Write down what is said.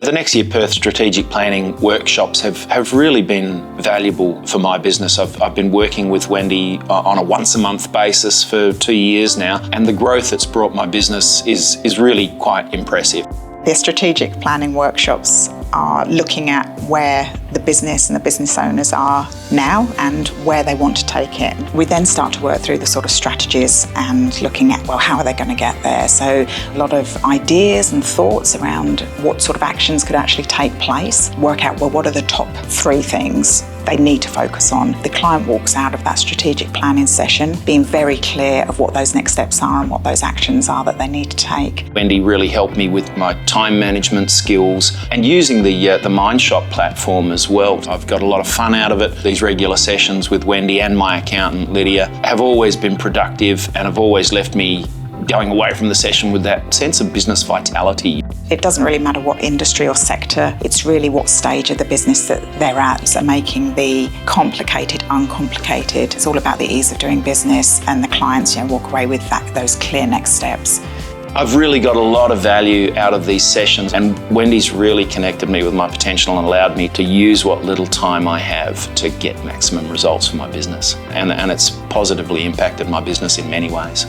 The Nexia Perth strategic planning workshops have really been valuable for my business. I've been working with Wendy on a once-a-month basis for 2 years now, and the growth it's brought my business is really quite impressive. The strategic planning workshops are looking at where the business and the business owners are now and where they want to take it. We then start to work through the sort of strategies and looking at, well, how are they going to get there? So a lot of ideas and thoughts around what sort of actions could actually take place. Work out, well, what are the top 3 things they need to focus on. The client walks out of that strategic planning session being very clear of what those next steps are and what those actions are that they need to take. Wendy really helped me with my time management skills and using the Mind Shop platform as well. I've got a lot of fun out of it. These regular sessions with Wendy and my accountant Lydia have always been productive and have always left me going away from the session with that sense of business vitality. It doesn't really matter what industry or sector, it's really what stage of the business that they're at. So making the complicated uncomplicated. It's all about the ease of doing business and the clients walk away with those clear next steps. I've really got a lot of value out of these sessions, and Wendy's really connected me with my potential and allowed me to use what little time I have to get maximum results for my business. And it's positively impacted my business in many ways.